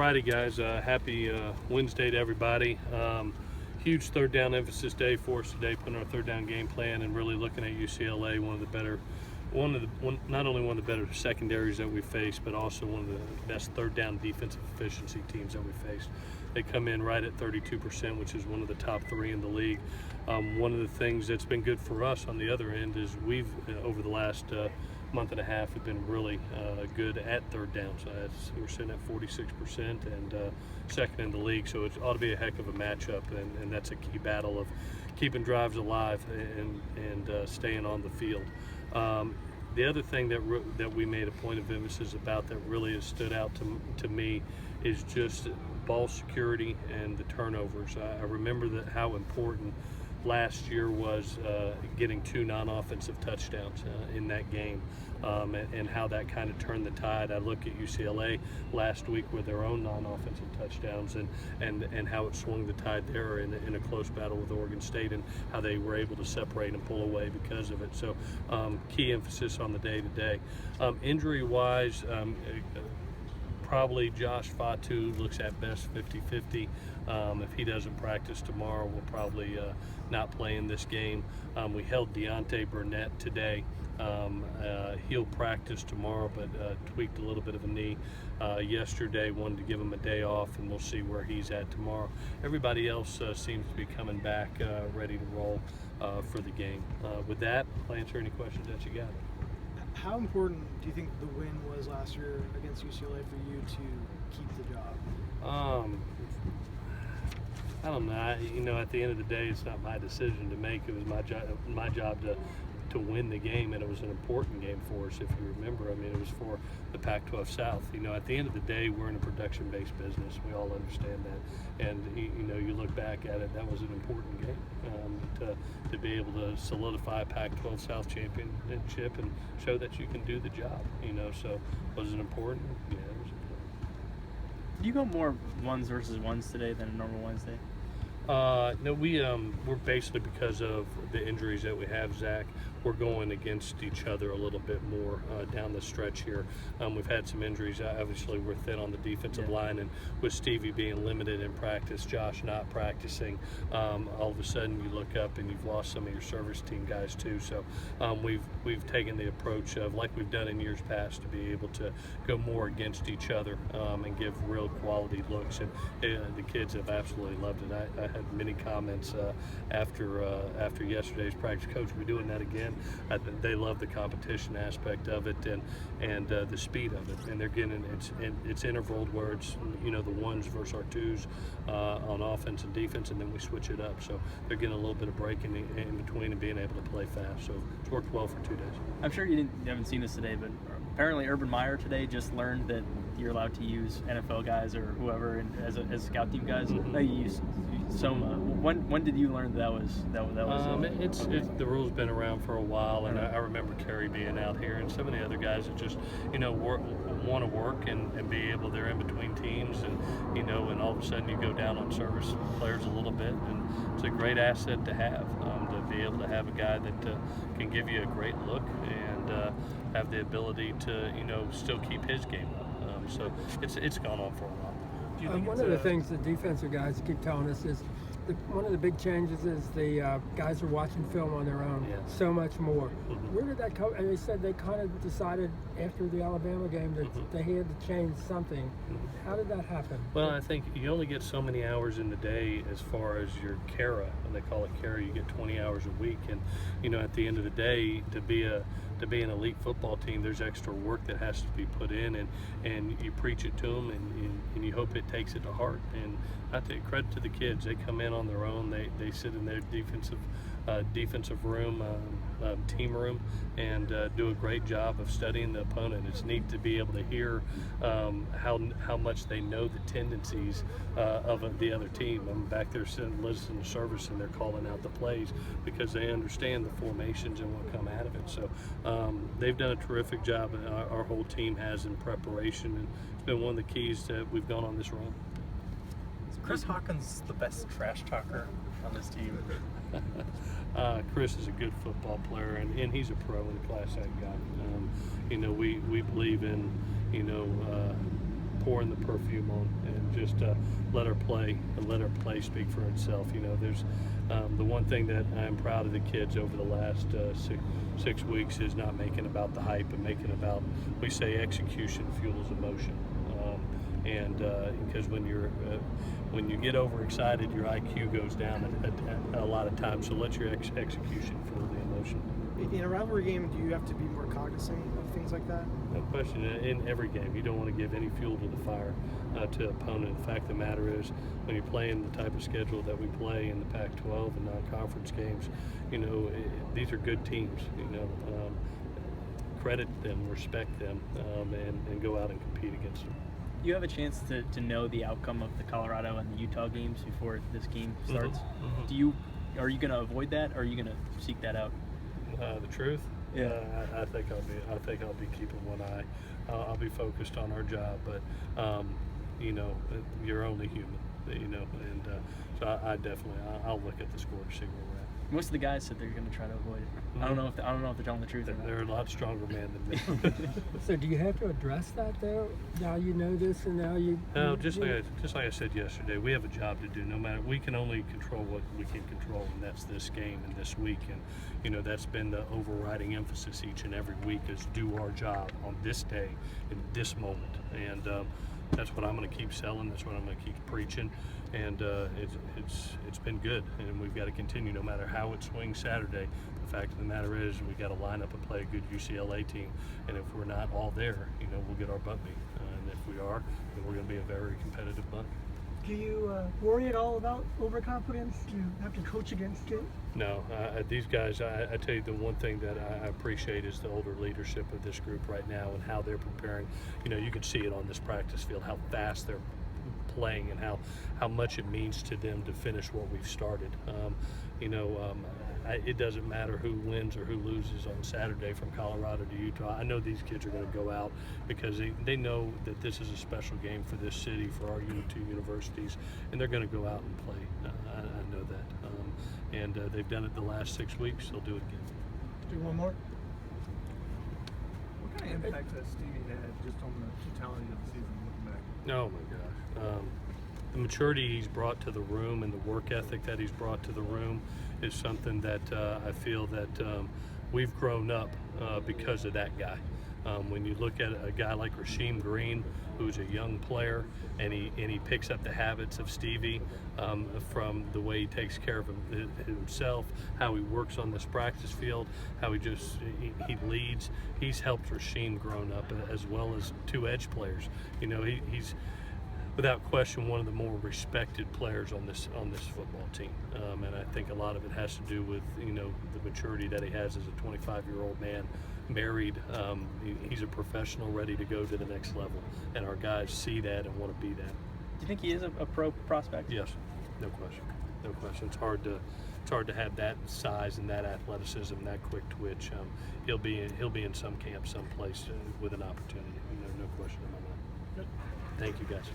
righty, guys. Happy Wednesday to everybody. Huge third down emphasis day for us today, putting our third down game plan and really looking at UCLA, not only one of the better secondaries that we faced, but also one of the best third down defensive efficiency teams that we faced. They come in right at 32%, which is one of the top 3 in the league. One of the things that's been good for us on the other end is we've, over the last month and a half, have been really good at third down. So we're sitting at 46% and second in the league. So it ought to be a heck of a matchup, and that's a key battle of keeping drives alive and staying on the field. The other thing that we made a point of emphasis about that really has stood out to me is just ball security and the turnovers. I remember how important last year was getting 2 non-offensive touchdowns in that game, and how that kind of turned the tide. I look at UCLA last week with their own non-offensive touchdowns and how it swung the tide there in a close battle with Oregon State, and how they were able to separate and pull away because of it. So key emphasis on the day-to-day. Injury-wise, probably Josh Fatu looks at best 50-50. If he doesn't practice tomorrow, we'll probably not play in this game. We held Deontay Burnett today. He'll practice tomorrow, but tweaked a little bit of a knee yesterday. Wanted to give him a day off, and we'll see where he's at tomorrow. Everybody else seems to be coming back ready to roll for the game. With that, I'll answer any questions that you got. How important do you think the win was last year against UCLA for you to keep the job? I don't know. At the end of the day, it's not my decision to make. It was my job to win the game, and it was an important game for us. If you remember, it was for the Pac-12 South. At the end of the day, we're in a production-based business. We all understand that, and you look back at it, that was an important game to be able to solidify a Pac-12 South championship and show that you can do the job. So was it important? Yeah, it was important. Do you go more ones versus ones today than a normal Wednesday? No, we're basically, because of the injuries that we have, Zach, we're going against each other a little bit more down the stretch here. We've had some injuries. Obviously, we're thin on the defensive line, and with Stevie being limited in practice, Josh not practicing, all of a sudden you look up and you've lost some of your service team guys too. So we've taken the approach of, like we've done in years past, to be able to go more against each other and give real quality looks. And the kids have absolutely loved it. I had many comments after yesterday's practice. Coach, we're doing that again. They love the competition aspect of it and the speed of it. And they're getting it's intervaled where it's the ones versus our twos on offense and defense, and then we switch it up. So they're getting a little bit of break in between and being able to play fast. So it's worked well for 2 days. I'm sure you haven't seen this today, but apparently Urban Meyer today just learned that you're allowed to use NFL guys or whoever as scout team guys. When did you learn that was the rule's been around for a while, and I remember Kerry being out here, and some of the other guys that just want to work and be able, they're in between teams, and all of a sudden you go down on service players a little bit, and it's a great asset to have, to be able to have a guy that can give you a great look and have the ability to still keep his game up. So it's gone on for a while. One of the things the defensive guys keep telling us is one of the big changes is the guys are watching film on their own so much more. Mm-hmm. Where did that come? And they said they kind of decided after the Alabama game that they had to change something. Mm-hmm. How did that happen? Well, I think you only get so many hours in the day as far as your CARA, and they call it CARA. You get 20 hours a week, and at the end of the day, to be an elite football team, there's extra work that has to be put in, and you preach it to them, and you hope it takes it to heart. And I take credit to the kids. They come in on their own. They sit in their defensive room, team room, and do a great job of studying the opponent. It's neat to be able to hear how much they know the tendencies of the other team. I'm back there sitting, listening to service, and they're calling out the plays because they understand the formations and what come out of it. So they've done a terrific job, and our whole team has, in preparation, and it's been one of the keys that we've gone on this run. Is Chris Hawkins the best trash talker on this team? Chris is a good football player, and he's a pro and class act guy. We believe in pouring the perfume on and just let her play and let her play speak for itself. You know, there's the one thing that I'm proud of the kids over the last 6 weeks is not making about the hype and making about, we say execution fuels emotion. Because when you get overexcited, your IQ goes down a lot of times. So let your execution fuel the emotion. In a rivalry game, do you have to be more cognizant of things like that? No question. In every game, you don't want to give any fuel to the fire to an opponent. The fact of the matter is, when you're playing the type of schedule that we play in the Pac-12 and non-conference games, you know, these are good teams. You know, credit them, respect them, and go out and compete against them. You have a chance to know the outcome of the Colorado and the Utah games before this game starts. Mm-hmm. Are you going to avoid that, or are you going to seek that out? The truth? Yeah. I think I'll be keeping one eye. I'll be focused on our job, but you know, you're only human, you know, and so I'll look at the score to see where we're at. Most of the guys said they're going to try to avoid it. I don't know if they're telling the truth or not. They're a lot stronger man than me. So do you have to address that though? Now you know this, and now you. No, just like I said yesterday, we have a job to do. No matter, we can only control what we can control, and that's this game and this week. And you know, that's been the overriding emphasis each and every week is do our job on this day in this moment. And that's what I'm going to keep selling. That's what I'm going to keep preaching. And it's been good, and we've got to continue no matter how it swings Saturday. The fact of the matter is, we got to line up and play a good UCLA team. And if we're not all there, you know, we'll get our butt beat. And if we are, then we're going to be a very competitive bunch. Do you worry at all about overconfidence? Do you have to coach against it? No, these guys, I tell you, the one thing that I appreciate is the older leadership of this group right now and how they're preparing. You know, you can see it on this practice field, how fast they're playing and how much it means to them to finish what we've started. It doesn't matter who wins or who loses on Saturday from Colorado to Utah. I know these kids are going to go out because they know that this is a special game for this city, for our two universities, and they're going to go out and play. I know that. They've done it the last 6 weeks. They'll do it again. Do one more. What kind of impact has Stevie had just on the totality of the season looking back? Oh my gosh. The maturity he's brought to the room and the work ethic that he's brought to the room is something that I feel that we've grown up because of that guy. When you look at a guy like Rasheem Green, who's a young player, and he picks up the habits of Stevie from the way he takes care of himself, how he works on this practice field, how he leads. He's helped Rasheem grown up, as well as two edge players. You know, he's without question one of the more respected players on this football team, and I think a lot of it has to do with, you know, the maturity that he has as a 25-year-old man, married. He's a professional ready to go to the next level, and our guys see that and want to be that. Do you think he is a pro prospect? Yes, no question. It's hard to have that size and that athleticism, that quick twitch. He'll be in some camp someplace with an opportunity. No question about that. Thank you, guys.